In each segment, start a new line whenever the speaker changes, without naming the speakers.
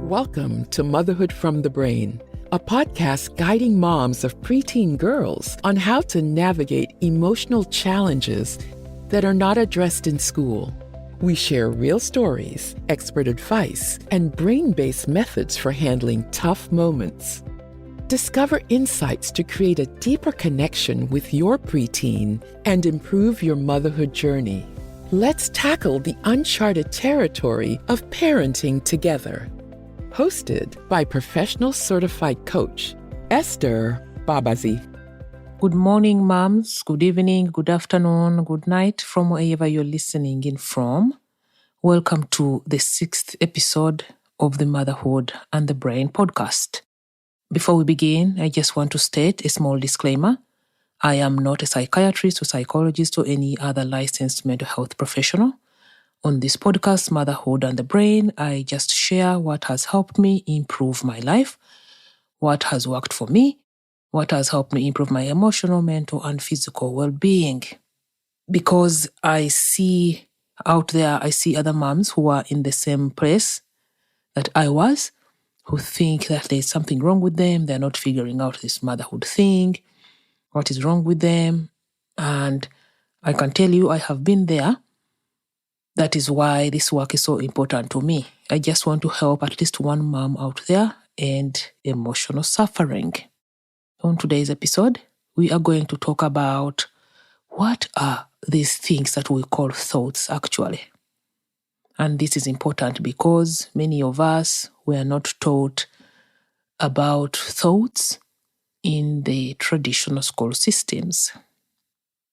Welcome to Motherhood from the Brain, a podcast guiding moms of preteen girls on how to navigate emotional challenges that are not addressed in school. We share real stories, expert advice, and brain-based methods for handling tough moments. Discover insights to create a deeper connection with your preteen and improve your motherhood journey. Let's tackle the uncharted territory of parenting together. Hosted by professional certified coach, Esther Babazi.
Good morning, moms. Good evening, good afternoon, good night from wherever you're listening in from. Welcome to the 6th episode of the Motherhood and the Brain podcast. Before we begin, I just want to state a small disclaimer. I am not a psychiatrist or psychologist or any other licensed mental health professional. On this podcast, Motherhood and the Brain, I just share what has helped me improve my life, what has worked for me, what has helped me improve my emotional, mental, and physical well-being. Because I see out there, I see other moms who are in the same place that I was, who think that there's something wrong with them, they're not figuring out this motherhood thing, what is wrong with them. And I can tell you, I have been there. That is why this work is so important to me. I just want to help at least one mom out there and emotional suffering. On today's episode, we are going to talk about what are these things that we call thoughts actually. And this is important because many of us were not taught about thoughts in the traditional school systems.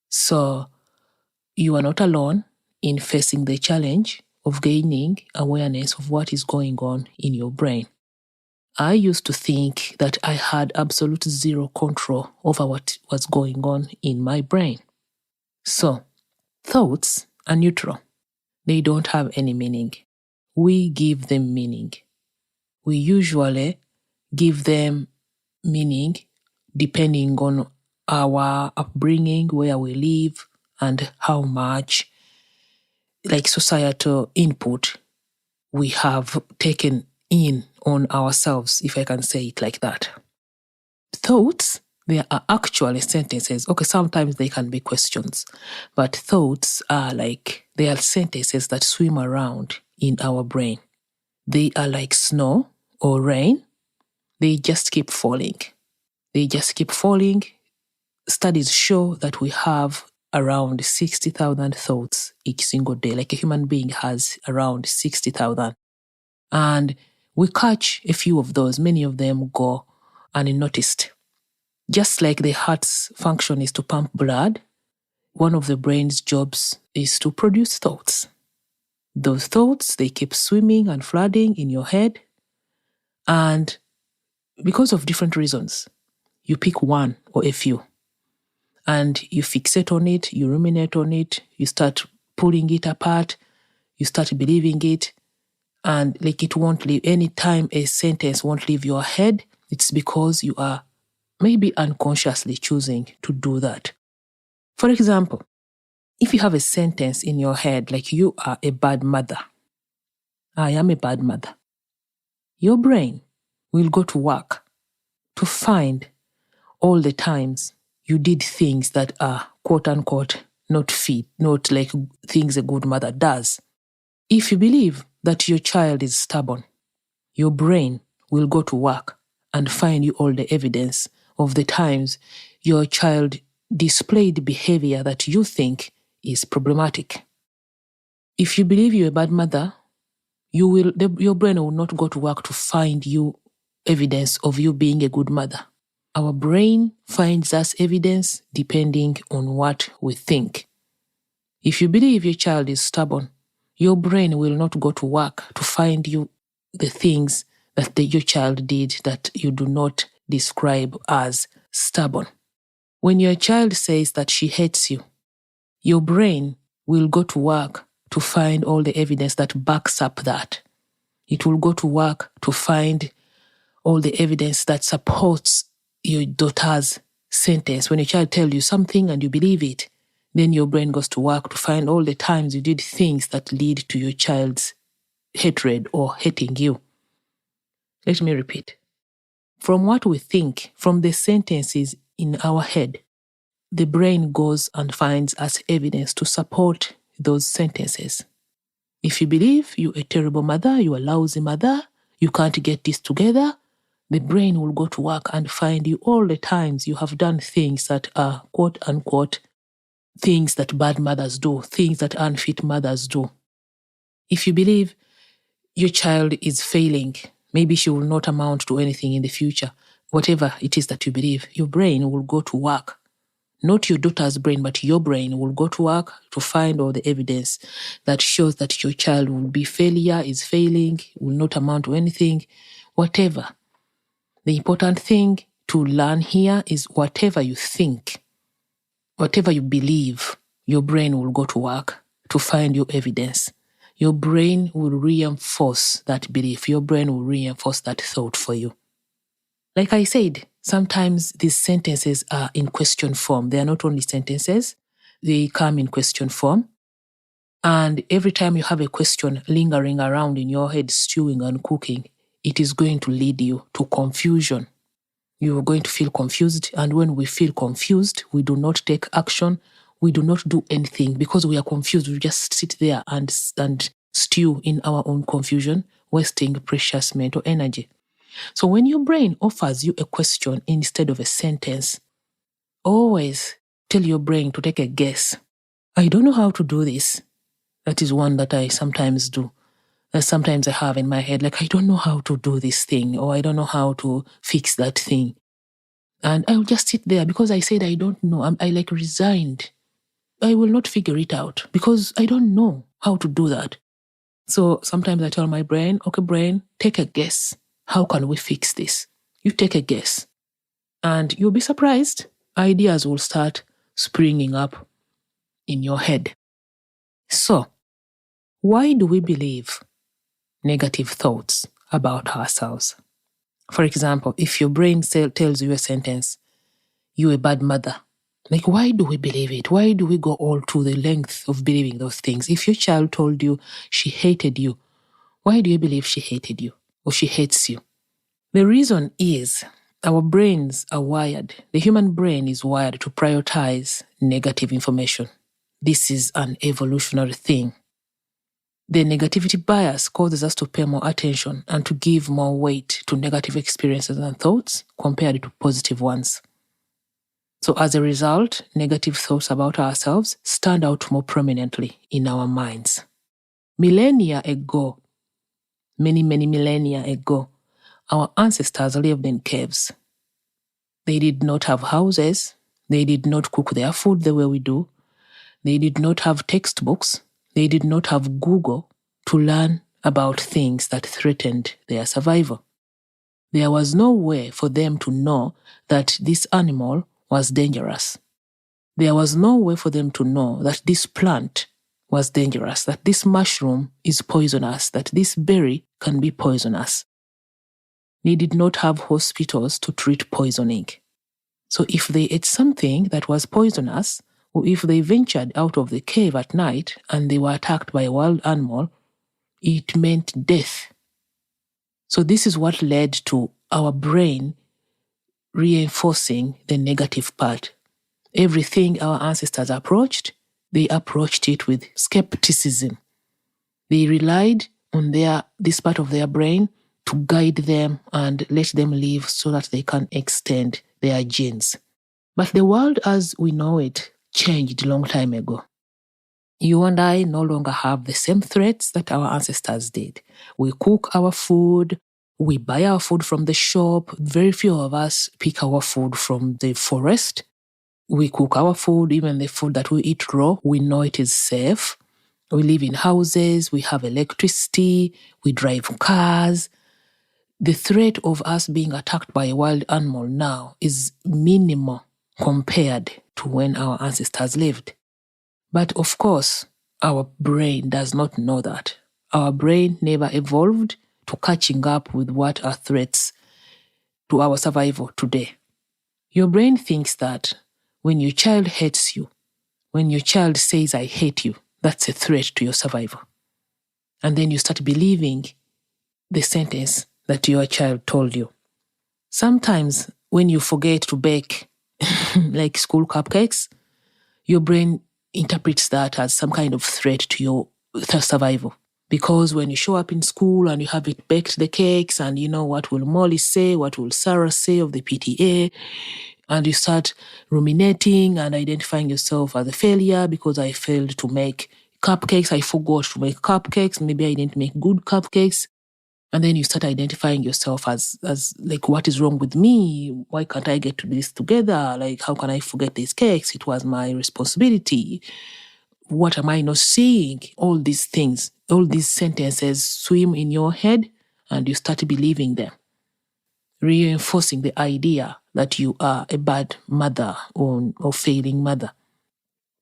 So you are not alone in facing the challenge of gaining awareness of what is going on in your brain. I used to think that I had absolute zero control over what was going on in my brain. So, thoughts are neutral. They don't have any meaning. We give them meaning. We usually give them meaning depending on our upbringing, where we live, and how much societal input we have taken in on ourselves, if I can say it like that. Thoughts, they are actually sentences. Okay, sometimes they can be questions, but thoughts are they are sentences that swim around in our brain. They are like snow or rain. They just keep falling. They just keep falling. Studies show that we have around 60,000 thoughts each single day. Like a human being has around 60,000. And we catch a few of those. Many of them go unnoticed. Just like the heart's function is to pump blood, one of the brain's jobs is to produce thoughts. Those thoughts, they keep swimming and flooding in your head. And because of different reasons, you pick one or a few. And you fixate on it, you ruminate on it, you start pulling it apart, you start believing it, and it won't leave. Anytime a sentence won't leave your head, it's because you are maybe unconsciously choosing to do that. For example, if you have a sentence in your head like you are a bad mother, I am a bad mother, your brain will go to work to find all the times you did things that are quote-unquote not fit, not like things a good mother does. If you believe that your child is stubborn, your brain will go to work and find you all the evidence of the times your child displayed behavior that you think is problematic. If you believe you're a bad mother, your brain will not go to work to find you evidence of you being a good mother. Our brain finds us evidence depending on what we think. If you believe your child is stubborn, your brain will not go to work to find you the things that your child did that you do not describe as stubborn. When your child says that she hates you, your brain will go to work to find all the evidence that backs up that. It will go to work to find all the evidence that supports your daughter's sentence. When your child tells you something and you believe it, then your brain goes to work to find all the times you did things that lead to your child's hatred or hating you. Let me repeat. From what we think, from the sentences in our head, the brain goes and finds as evidence to support those sentences. If you believe you're a terrible mother, you're a lousy mother, you can't get this together, the brain will go to work and find you all the times you have done things that are quote unquote things that bad mothers do, things that unfit mothers do. If you believe your child is failing, maybe she will not amount to anything in the future, whatever it is that you believe, your brain will go to work. Not your daughter's brain, but your brain will go to work to find all the evidence that shows that your child will be failure, is failing, will not amount to anything, whatever. The important thing to learn here is whatever you think, whatever you believe, your brain will go to work to find your evidence. Your brain will reinforce that belief. Your brain will reinforce that thought for you. Like I said, sometimes these sentences are in question form. They are not only sentences, they come in question form. And every time you have a question lingering around in your head, stewing and cooking, it is going to lead you to confusion. You are going to feel confused. And when we feel confused, we do not take action. We do not do anything because we are confused. We just sit there and stew in our own confusion, wasting precious mental energy. So when your brain offers you a question instead of a sentence, always tell your brain to take a guess. I don't know how to do this. That is one that I sometimes do. That sometimes I have in my head, like, I don't know how to do this thing, or I don't know how to fix that thing. And I'll just sit there because I said I don't know. I like resigned. I will not figure it out because I don't know how to do that. So sometimes I tell my brain, okay, brain, take a guess. How can we fix this? You take a guess. And you'll be surprised. Ideas will start springing up in your head. So, why do we believe negative thoughts about ourselves? For example, if your brain tells you a sentence, you're a bad mother. Like, why do we believe it? Why do we go all to the length of believing those things? If your child told you she hated you, why do you believe she hated you or she hates you? The reason is our brains are wired. The human brain is wired to prioritize negative information. This is an evolutionary thing. The negativity bias causes us to pay more attention and to give more weight to negative experiences and thoughts compared to positive ones. So as a result, negative thoughts about ourselves stand out more prominently in our minds. Millennia ago, many millennia ago, our ancestors lived in caves. They did not have houses. They did not cook their food the way we do. They did not have textbooks. They did not have Google to learn about things that threatened their survival. There was no way for them to know that this animal was dangerous. There was no way for them to know that this plant was dangerous, that this mushroom is poisonous, that this berry can be poisonous. They did not have hospitals to treat poisoning. So if they ate something that was poisonous, or if they ventured out of the cave at night and they were attacked by a wild animal, it meant death. So this is what led to our brain reinforcing the negative part. Everything our ancestors approached, they approached it with skepticism. They relied on this part of their brain to guide them and let them live so that they can extend their genes. But the world as we know it changed a long time ago. You and I no longer have the same threats that our ancestors did. We cook our food, we buy our food from the shop. Very few of us pick our food from the forest. We cook our food, even the food that we eat raw, we know it is safe. We live in houses, we have electricity, we drive cars. The threat of us being attacked by a wild animal now is minimal compared to when our ancestors lived. But of course, our brain does not know that. Our brain never evolved to catching up with what are threats to our survival today. Your brain thinks that when your child hates you, when your child says, I hate you, that's a threat to your survival. And then you start believing the sentence that your child told you. Sometimes when you forget to bake, like school cupcakes, your brain interprets that as some kind of threat to your survival. Because when you show up in school and you haven't baked the cakes, and you know what will Molly say, what will Sarah say of the PTA, and you start ruminating and identifying yourself as a failure because I failed to make cupcakes, I forgot to make cupcakes, maybe I didn't make good cupcakes. And then you start identifying yourself as like, what is wrong with me? Why can't I get to this together? Like, how can I forget these cakes? It was my responsibility. What am I not seeing? All these things, all these sentences swim in your head and you start believing them, reinforcing the idea that you are a bad mother or failing mother.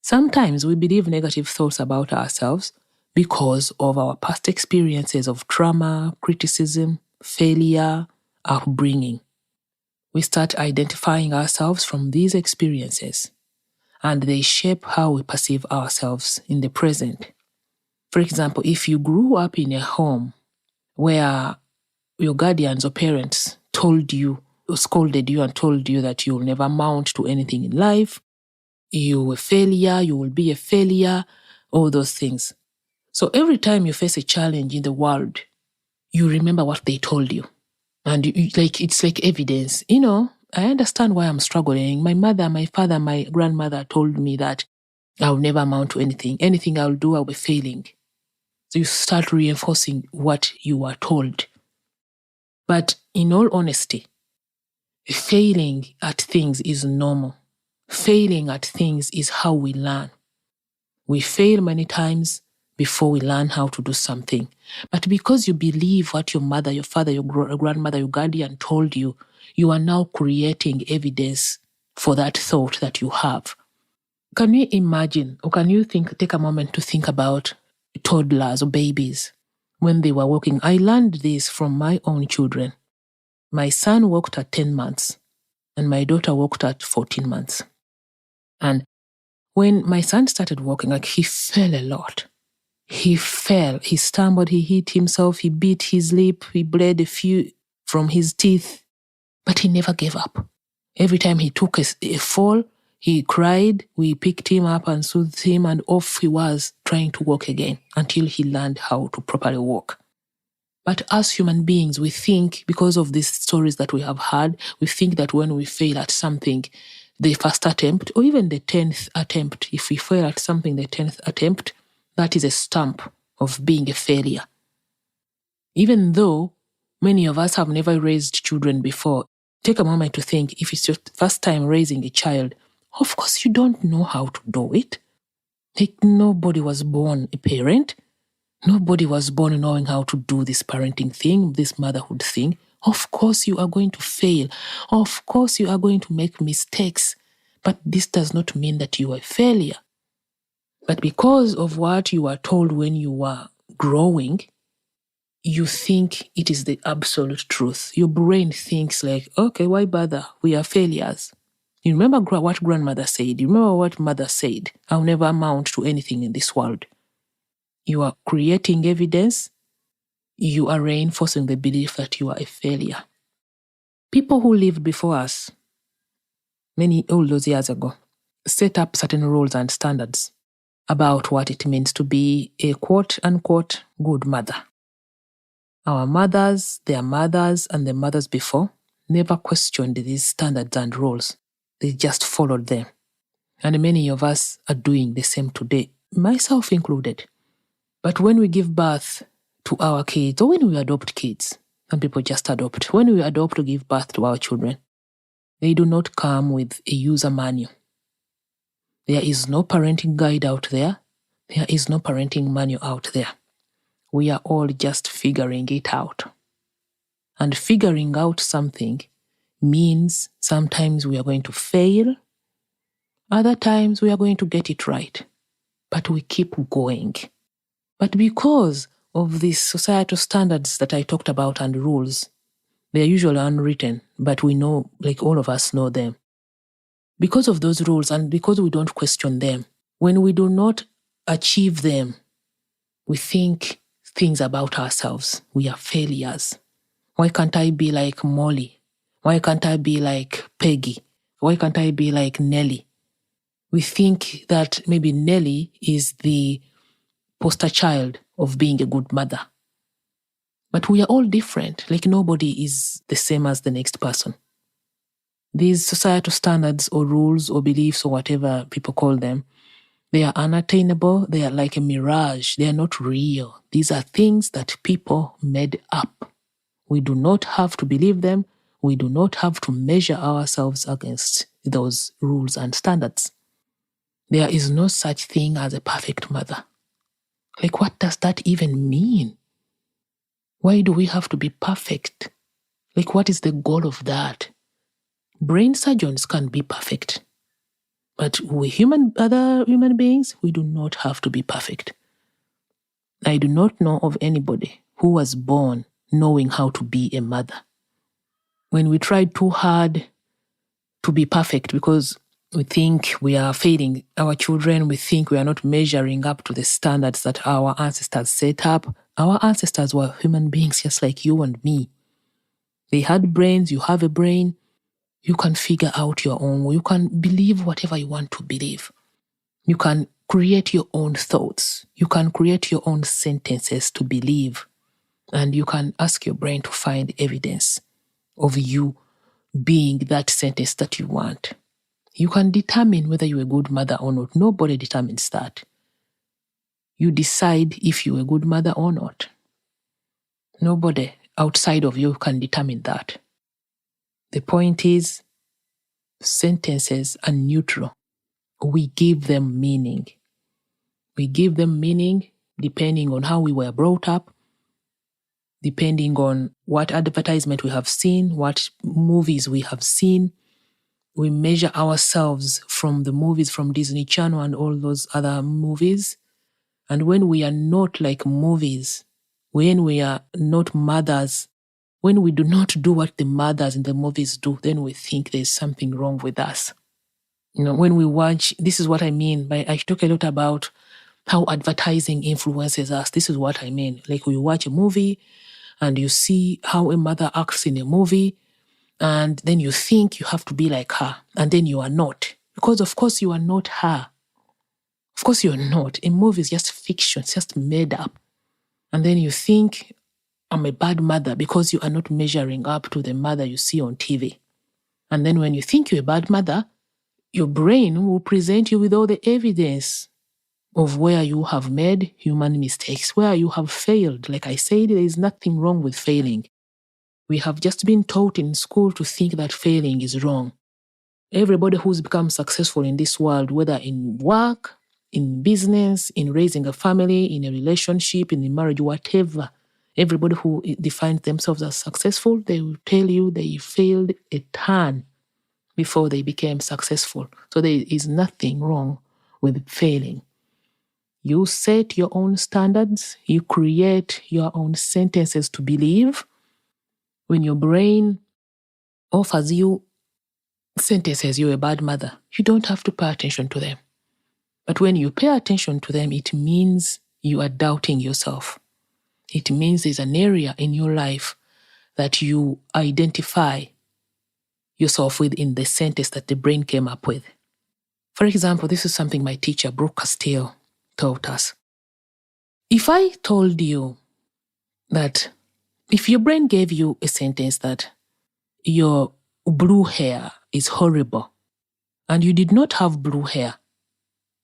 Sometimes we believe negative thoughts about ourselves because of our past experiences of trauma, criticism, failure, upbringing. We start identifying ourselves from these experiences, and they shape how we perceive ourselves in the present. For example, if you grew up in a home where your guardians or parents told you, or scolded you and told you that you'll never amount to anything in life, you're a failure, you will be a failure, all those things. So every time you face a challenge in the world, you remember what they told you. And it's like evidence. I understand why I'm struggling. My mother, my father, my grandmother told me that I'll never amount to anything. Anything I'll do, I'll be failing. So you start reinforcing what you are told. But in all honesty, failing at things is normal. Failing at things is how we learn. We fail many times before we learn how to do something. But because you believe what your mother, your father, your grandmother, your guardian told you, you are now creating evidence for that thought that you have. Can you imagine, or can you take a moment to think about toddlers or babies when they were walking? I learned this from my own children. My son walked at 10 months and my daughter walked at 14 months. And when my son started walking, he fell a lot. He fell, he stumbled, he hit himself, he beat his lip, he bled a few from his teeth, but he never gave up. Every time he took a fall, he cried, we picked him up and soothed him, and off he was trying to walk again until he learned how to properly walk. But as human beings, we think, because of these stories that we have had, we think that when we fail at something, the first attempt, or even the 10th attempt, if we fail at something, the 10th attempt, that is a stamp of being a failure. Even though many of us have never raised children before, take a moment to think, if it's your first time raising a child, of course you don't know how to do it. Nobody was born a parent. Nobody was born knowing how to do this parenting thing, this motherhood thing. Of course you are going to fail. Of course you are going to make mistakes. But this does not mean that you are a failure. But because of what you were told when you were growing, you think it is the absolute truth. Your brain thinks like, okay, why bother? We are failures. You remember what grandmother said. You remember what mother said. I'll never amount to anything in this world. You are creating evidence. You are reinforcing the belief that you are a failure. People who lived before us, all those years ago, set up certain rules and standards about what it means to be a quote-unquote good mother. Our mothers, their mothers, and the mothers before never questioned these standards and rules. They just followed them. And many of us are doing the same today, myself included. But when we give birth to our kids, or when we adopt kids, some people just adopt. When we adopt to give birth to our children, they do not come with a user manual. There is no parenting guide out there. There is no parenting manual out there. We are all just figuring it out. And figuring out something means sometimes we are going to fail, other times we are going to get it right. But we keep going. But because of these societal standards that I talked about and rules, they are usually unwritten, but we know, all of us know them. Because of those rules and because we don't question them, when we do not achieve them, we think things about ourselves. We are failures. Why can't I be like Molly? Why can't I be like Peggy? Why can't I be like Nellie? We think that maybe Nellie is the poster child of being a good mother. But we are all different. Like nobody is the same as the next person. These societal standards or rules or beliefs or whatever people call them, they are unattainable. They are like a mirage. They are not real. These are things that people made up. We do not have to believe them. We do not have to measure ourselves against those rules and standards. There is no such thing as a perfect mother. Like, what does that even mean? Why do we have to be perfect? Like, what is the goal of that? Brain surgeons can be perfect. But other human beings, we do not have to be perfect. I do not know of anybody who was born knowing how to be a mother. When we try too hard to be perfect because we think we are failing our children, we think we are not measuring up to the standards that our ancestors set up. Our ancestors were human beings just like you and me. They had brains, you have a brain. You can figure out your own. You can believe whatever you want to believe. You can create your own thoughts. You can create your own sentences to believe. And you can ask your brain to find evidence of you being that sentence that you want. You can determine whether you're a good mother or not. Nobody determines that. You decide if you're a good mother or not. Nobody outside of you can determine that. The point is, sentences are neutral. We give them meaning. We give them meaning depending on how we were brought up, depending on what advertisement we have seen, what movies we have seen. We measure ourselves from the movies from Disney Channel and all those other movies. And when we are not like movies, when we are not mothers, when we do not do what the mothers in the movies do, then we think there's something wrong with us. When we watch, this is what I mean. I talk a lot about how advertising influences us. This is what I mean. Like we watch a movie and you see how a mother acts in a movie, and then you think you have to be like her, and then you are not. Because of course you are not her. Of course you're not. A movie is just fiction, it's just made up. And then you think, I'm a bad mother because you are not measuring up to the mother you see on TV. And then when you think you're a bad mother, your brain will present you with all the evidence of where you have made human mistakes, where you have failed. Like I said, there is nothing wrong with failing. We have just been taught in school to think that failing is wrong. Everybody who's become successful in this world, whether in work, in business, in raising a family, in a relationship, in a marriage, whatever, everybody who defines themselves as successful, they will tell you they failed a ton before they became successful. So there is nothing wrong with failing. You set your own standards, you create your own sentences to believe. When your brain offers you sentences, you're a bad mother, you don't have to pay attention to them. But when you pay attention to them, it means you are doubting yourself. It means there's an area in your life that you identify yourself with in the sentence that the brain came up with. For example, this is something my teacher, Brooke Castile, taught us. If I told you that if your brain gave you a sentence that your blue hair is horrible and you did not have blue hair,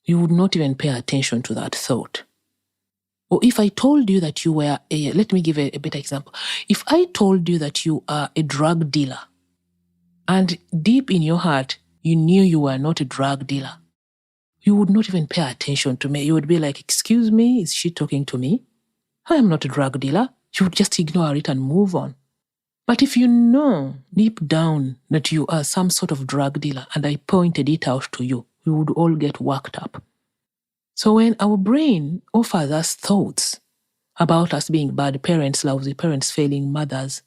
you would not even pay attention to that thought. Or if I told you that you were let me give a better example. If I told you that you are a drug dealer and deep in your heart, you knew you were not a drug dealer, you would not even pay attention to me. You would be like, excuse me, is she talking to me? I am not a drug dealer. You would just ignore it and move on. But if you know deep down that you are some sort of drug dealer and I pointed it out to you, we would all get worked up. So when our brain offers us thoughts about us being bad parents, lousy parents, failing mothers,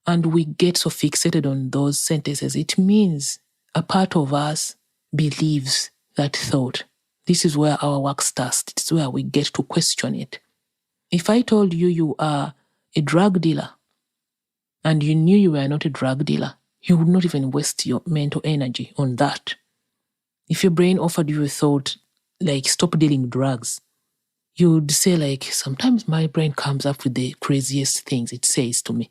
and we get so fixated on those sentences, it means a part of us believes that thought. This is where our work starts. It's where we get to question it. If I told you you are a drug dealer and you knew you were not a drug dealer, you would not even waste your mental energy on that. If your brain offered you a thought like stop dealing drugs, you would say like, sometimes my brain comes up with the craziest things it says to me.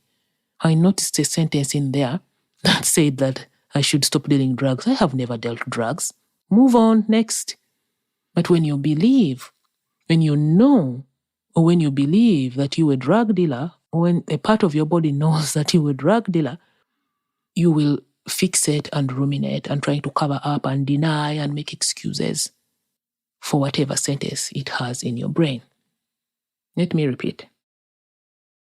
I noticed a sentence in there that said that I should stop dealing drugs. I have never dealt drugs. Move on, next. But when you believe, when you know, or when you believe that you're a drug dealer, or when a part of your body knows that you're a drug dealer, you will fixate and ruminate and try to cover up and deny and make excuses for whatever sentence it has in your brain. Let me repeat.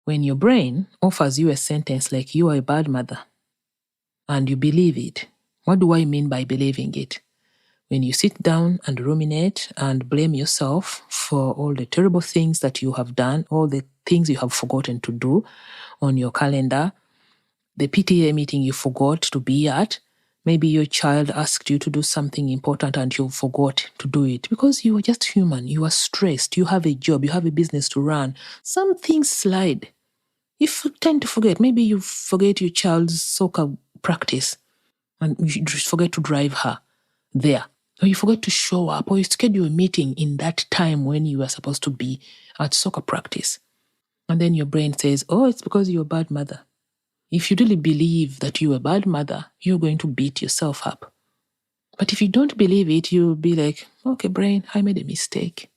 When your brain offers you a sentence like you are a bad mother, and you believe it, what do I mean by believing it? When you sit down and ruminate and blame yourself for all the terrible things that you have done, all the things you have forgotten to do on your calendar, the PTA meeting you forgot to be at, maybe your child asked you to do something important and you forgot to do it because you are just human, you are stressed, you have a job, you have a business to run. Some things slide. You tend to forget. Maybe you forget your child's soccer practice and you just forget to drive her there. Or you forget to show up, or you schedule a meeting in that time when you are supposed to be at soccer practice. And then your brain says, oh, it's because you're a bad mother. If you really believe that you're a bad mother, you're going to beat yourself up. But if you don't believe it, you'll be like, okay, brain, I made a mistake.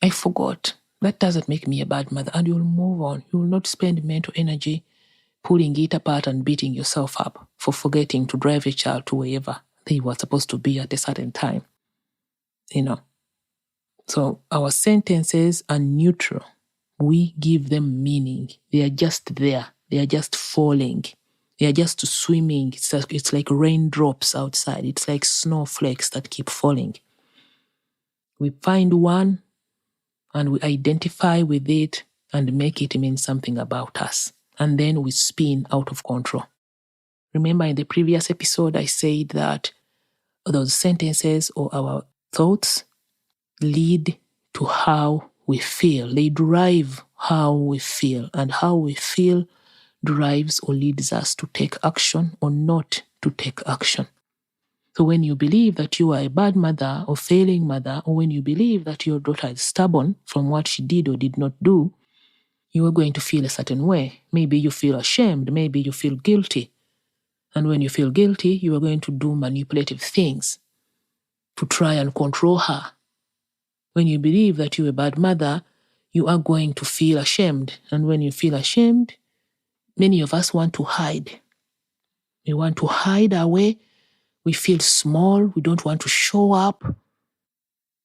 I forgot. That doesn't make me a bad mother. And you'll move on. You will not spend mental energy pulling it apart and beating yourself up for forgetting to drive a child to wherever they were supposed to be at a certain time. So our sentences are neutral. We give them meaning. They are just there. They are just falling. They are just swimming. It's like raindrops outside. It's like snowflakes that keep falling. We find one and we identify with it and make it mean something about us. And then we spin out of control. Remember in the previous episode, I said that those sentences or our thoughts lead to how we feel. They drive how we feel, and how we feel drives or leads us to take action or not to take action. So when you believe that you are a bad mother or failing mother, or when you believe that your daughter is stubborn from what she did or did not do, you are going to feel a certain way. Maybe you feel ashamed, maybe you feel guilty. And when you feel guilty, you are going to do manipulative things to try and control her. When you believe that you're a bad mother, you are going to feel ashamed. And when you feel ashamed, many of us want to hide. We want to hide away. We feel small. We don't want to show up.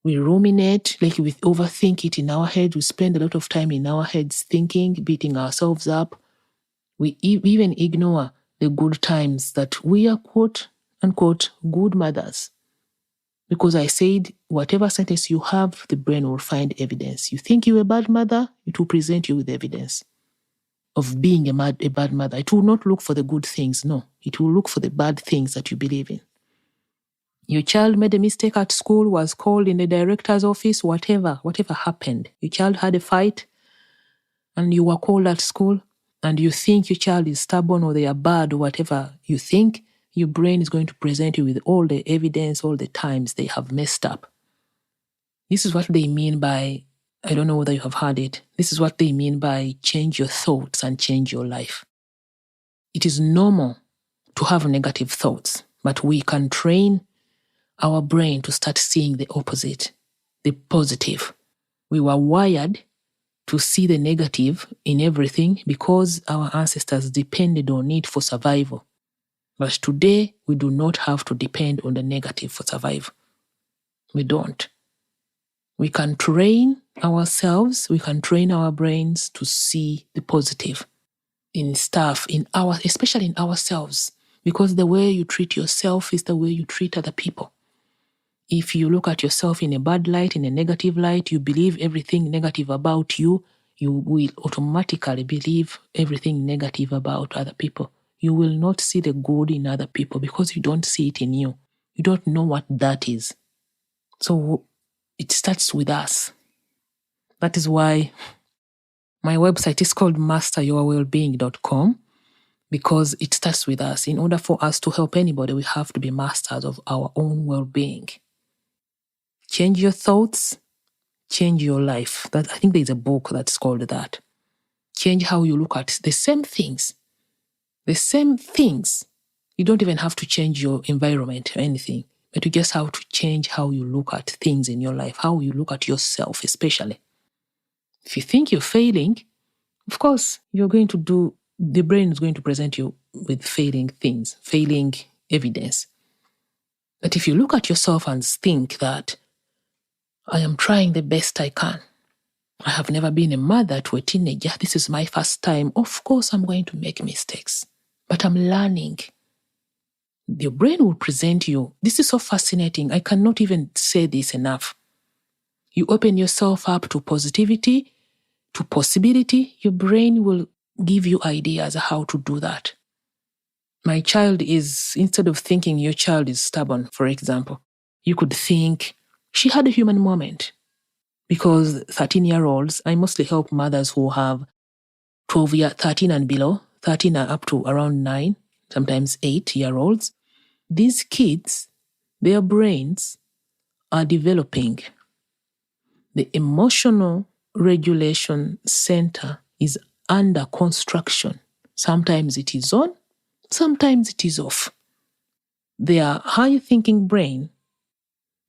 We ruminate, like we overthink it in our head. We spend a lot of time in our heads thinking, beating ourselves up. We even ignore the good times that we are, quote unquote, good mothers. Because I said, whatever sentence you have, the brain will find evidence. You think you're a bad mother, it will present you with evidence of being a bad mother. It will not look for the good things, no. It will look for the bad things that you believe in. Your child made a mistake at school, was called in the director's office, whatever happened. Your child had a fight, and you were called at school, and you think your child is stubborn or they are bad or whatever you think, your brain is going to present you with all the evidence, all the times they have messed up. This is what they mean by, I don't know whether you have heard it, this is what they mean by change your thoughts and change your life. It is normal to have negative thoughts, but we can train our brain to start seeing the opposite, the positive. We were wired to see the negative in everything because our ancestors depended on it for survival. But today, we do not have to depend on the negative for survival. We don't. We can train ourselves, we can train our brains to see the positive in stuff, especially in ourselves, because the way you treat yourself is the way you treat other people. If you look at yourself in a bad light, in a negative light, you believe everything negative about you, you will automatically believe everything negative about other people. You will not see the good in other people because you don't see it in you. You don't know what that is. So it starts with us. That is why my website is called masteryourwellbeing.com. because it starts with us. In order for us to help anybody, we have to be masters of our own well-being. Change your thoughts, change your life. I think there's a book that's called that. Change how you look at the same things. The same things. You don't even have to change your environment or anything, but you just have to change how you look at things in your life, how you look at yourself especially. If you think you're failing, of course, the brain is going to present you with failing things, failing evidence. But if you look at yourself and think that I am trying the best I can, I have never been a mother to a teenager, this is my first time, of course I'm going to make mistakes, but I'm learning. Your brain will present you. This is so fascinating. I cannot even say this enough. You open yourself up to positivity, to possibility, your brain will give you ideas how to do that. My child is, instead of thinking your child is stubborn, for example, you could think she had a human moment. Because 13-year-olds, I mostly help mothers who have 13 and below, 13 are up to around 9, sometimes 8-year-olds. These kids, their brains are developing. The emotional regulation center is under construction. Sometimes it is on, sometimes it is off. Their high-thinking brain,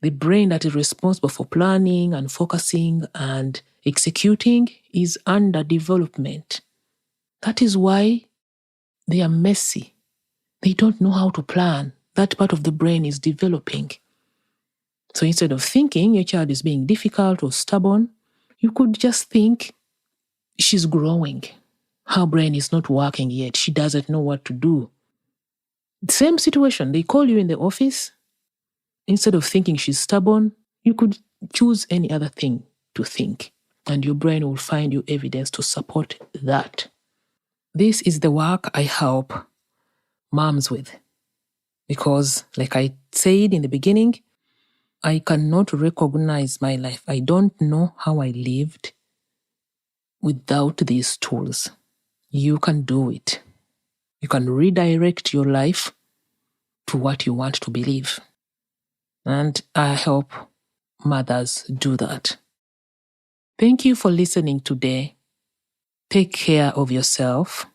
the brain that is responsible for planning and focusing and executing, is under development. That is why they are messy. They don't know how to plan. That part of the brain is developing. So instead of thinking your child is being difficult or stubborn, you could just think she's growing. Her brain is not working yet. She doesn't know what to do. Same situation. They call you in the office. Instead of thinking she's stubborn, you could choose any other thing to think, and your brain will find you evidence to support that. This is the work I help moms with. Because, like I said in the beginning, I cannot recognize my life. I don't know how I lived without these tools. You can do it. You can redirect your life to what you want to believe. And I help mothers do that. Thank you for listening today. Take care of yourself.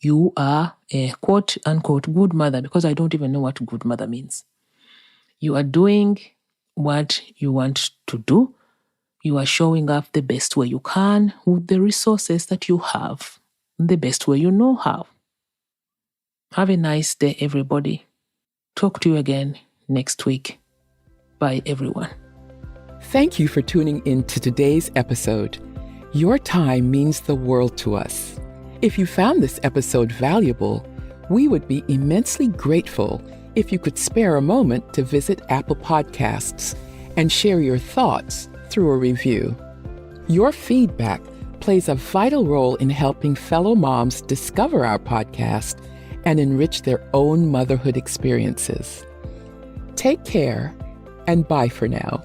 You are a quote-unquote good mother, because I don't even know what good mother means. You are doing what you want to do. You are showing up the best way you can with the resources that you have, the best way you know how. Have a nice day, everybody. Talk to you again next week. Bye, everyone.
Thank you for tuning in to today's episode. Your time means the world to us. If you found this episode valuable, we would be immensely grateful if you could spare a moment to visit Apple Podcasts and share your thoughts through a review. Your feedback plays a vital role in helping fellow moms discover our podcast and enrich their own motherhood experiences. Take care, and bye for now.